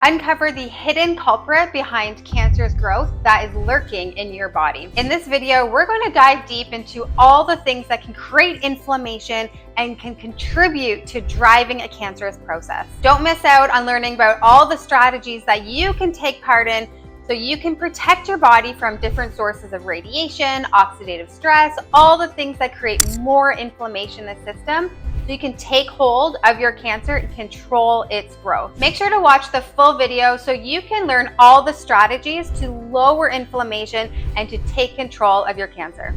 Uncover the hidden culprit behind cancer's growth that is lurking in your body. In this video, we're going to dive deep into all the things that can create inflammation and can contribute to driving a cancerous process. Don't miss out on learning about all the strategies that you can take part in so you can protect your body from different sources of radiation, oxidative stress, all the things that create more inflammation in the system, so you can take hold of your cancer and control its growth. Make sure to watch the full video so you can learn all the strategies to lower inflammation and to take control of your cancer.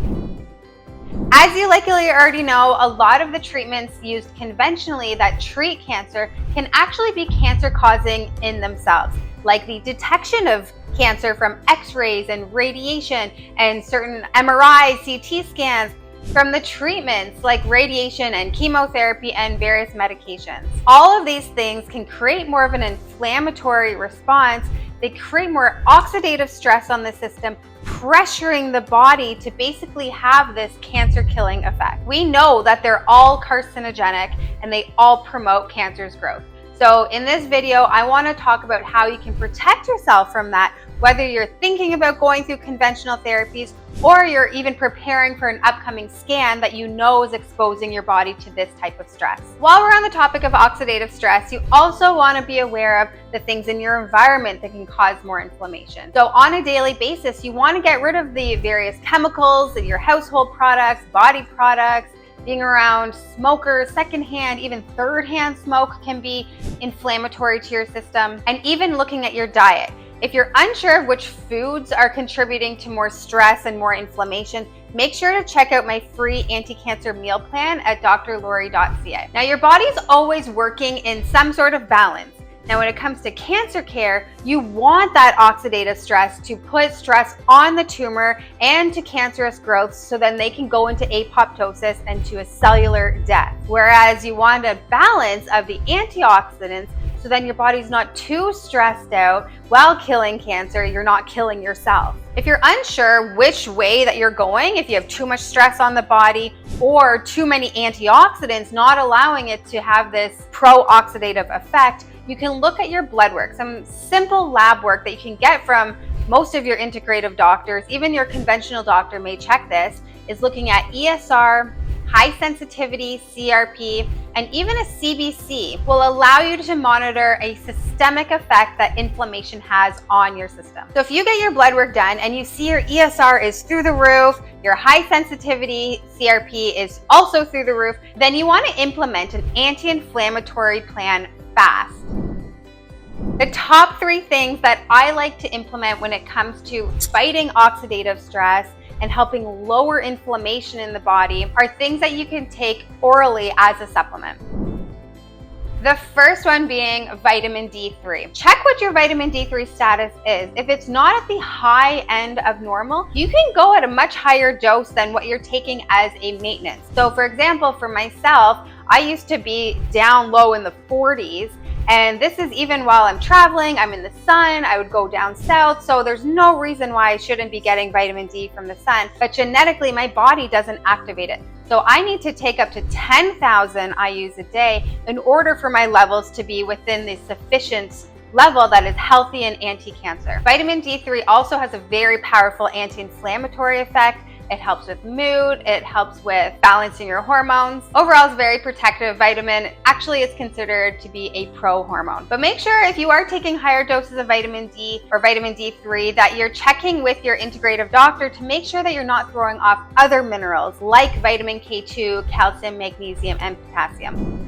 As you likely already know, a lot of the treatments used conventionally that treat cancer can actually be cancer-causing in themselves, like the detection of cancer from x-rays and radiation and certain MRI, CT scans, from the treatments like radiation and chemotherapy and various medications. All of these things can create more of an inflammatory response. They create more oxidative stress on the system, pressuring the body to basically have this cancer-killing effect. We know that they're all carcinogenic and they all promote cancer's growth. So in this video, I want to talk about how you can protect yourself from that, whether you're thinking about going through conventional therapies or you're even preparing for an upcoming scan that you know is exposing your body to this type of stress. While we're on the topic of oxidative stress, you also want to be aware of the things in your environment that can cause more inflammation. So on a daily basis, you want to get rid of the various chemicals in your household products, body products. Being around smokers, secondhand, even third-hand smoke can be inflammatory to your system. And even looking at your diet. If you're unsure of which foods are contributing to more stress and more inflammation, make sure to check out my free anti-cancer meal plan at drlori.ca. Now, your body's always working in some sort of balance. Now, when it comes to cancer care, you want that oxidative stress to put stress on the tumor and to cancerous growth so then they can go into apoptosis and to a cellular death. Whereas you want a balance of the antioxidants so then your body's not too stressed out while killing cancer, you're not killing yourself. If you're unsure which way that you're going, if you have too much stress on the body or too many antioxidants not allowing it to have this pro-oxidative effect, you can look at your blood work. Some simple lab work that you can get from most of your integrative doctors, even your conventional doctor may check this, is looking at ESR, high sensitivity, CRP, and even a CBC will allow you to monitor a systemic effect that inflammation has on your system. So if you get your blood work done and you see your ESR is through the roof, your high sensitivity CRP is also through the roof, then you want to implement an anti-inflammatory plan fast. The top 3 things that I like to implement when it comes to fighting oxidative stress and helping lower inflammation in the body are things that you can take orally as a supplement. The first one being vitamin D3. Check what your vitamin D3 status is. If it's not at the high end of normal, you can go at a much higher dose than what you're taking as a maintenance. So for example, for myself, I used to be down low in the 40s. And this is even while I'm traveling, I'm in the sun, I would go down south. So there's no reason why I shouldn't be getting vitamin D from the sun. But genetically, my body doesn't activate it. So I need to take up to 10,000 IUs a day in order for my levels to be within the sufficient level that is healthy and anti-cancer. Vitamin D3 also has a very powerful anti-inflammatory effect. It helps with mood, it helps with balancing your hormones. Overall, it's a very protective vitamin. Actually, it's considered to be a pro-hormone. But make sure if you are taking higher doses of vitamin D or vitamin D3 that you're checking with your integrative doctor to make sure that you're not throwing off other minerals like vitamin K2, calcium, magnesium, and potassium.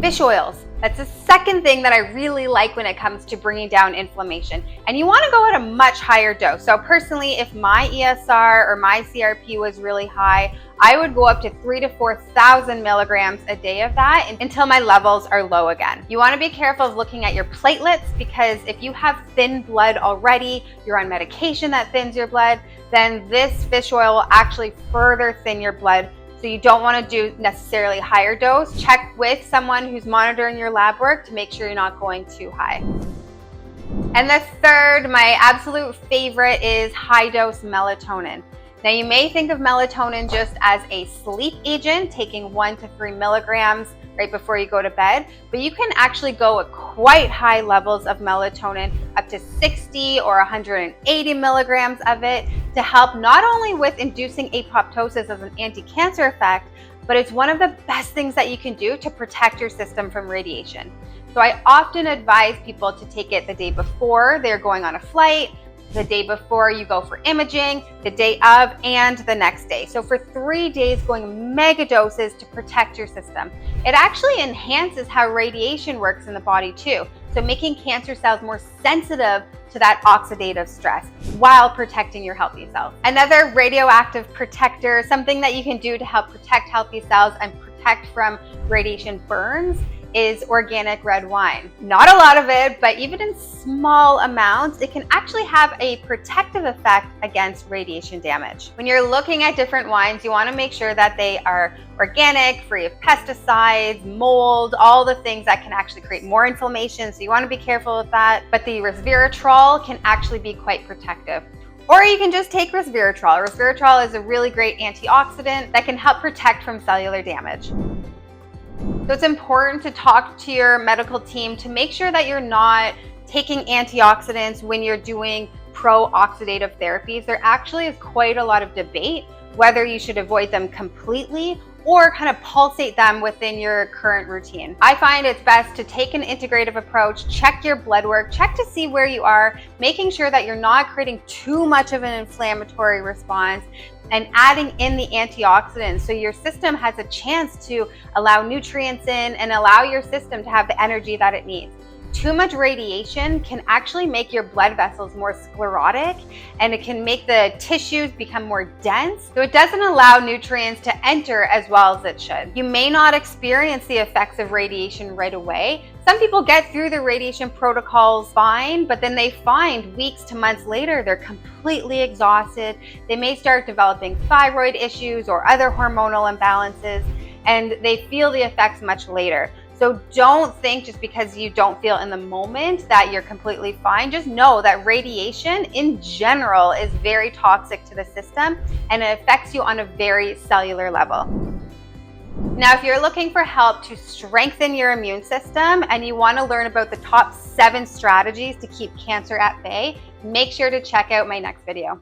Fish oils. That's the second thing that I really like when it comes to bringing down inflammation. And you want to go at a much higher dose. So personally, if my ESR or my CRP was really high, I would go up to 3,000 to 4,000 milligrams a day of that until my levels are low again. You want to be careful of looking at your platelets because if you have thin blood already, you're on medication that thins your blood, then this fish oil will actually further thin your blood. So you don't want to do necessarily higher dose. Check with someone who's monitoring your lab work to make sure you're not going too high. And the third, my absolute favorite, is high dose melatonin. Now you may think of melatonin just as a sleep agent, taking 1 to 3 milligrams right before you go to bed, but you can actually go at quite high levels of melatonin, up to 60 or 180 milligrams of it, to help not only with inducing apoptosis as an anti-cancer effect, but it's one of the best things that you can do to protect your system from radiation. So I often advise people to take it the day before they're going on a flight, the day before you go for imaging, the day of, and the next day. So for 3 days, going mega doses to protect your system. It actually enhances how radiation works in the body too. So making cancer cells more sensitive to that oxidative stress while protecting your healthy cells. Another radioactive protector, something that you can do to help protect healthy cells and protect from radiation burns, is organic red wine. Not a lot of it, but even in small amounts, it can actually have a protective effect against radiation damage. When you're looking at different wines, you want to make sure that they are organic, free of pesticides, mold, all the things that can actually create more inflammation. So you want to be careful with that. But the resveratrol can actually be quite protective. Or you can just take resveratrol. Resveratrol is a really great antioxidant that can help protect from cellular damage. So it's important to talk to your medical team to make sure that you're not taking antioxidants when you're doing pro-oxidative therapies. There actually is quite a lot of debate whether you should avoid them completely or kind of pulsate them within your current routine. I find it's best to take an integrative approach, check your blood work, check to see where you are, making sure that you're not creating too much of an inflammatory response, and adding in the antioxidants so your system has a chance to allow nutrients in and allow your system to have the energy that it needs. Too much radiation can actually make your blood vessels more sclerotic, and it can make the tissues become more dense, so it doesn't allow nutrients to enter as well as it should. You may not experience the effects of radiation right away. Some people get through the radiation protocols fine, but then they find weeks to months later they're completely exhausted. They may start developing thyroid issues or other hormonal imbalances, and they feel the effects much later. So don't think just because you don't feel in the moment that you're completely fine. Just know that radiation in general is very toxic to the system, and it affects you on a very cellular level. Now, if you're looking for help to strengthen your immune system and you want to learn about the top 7 strategies to keep cancer at bay, make sure to check out my next video.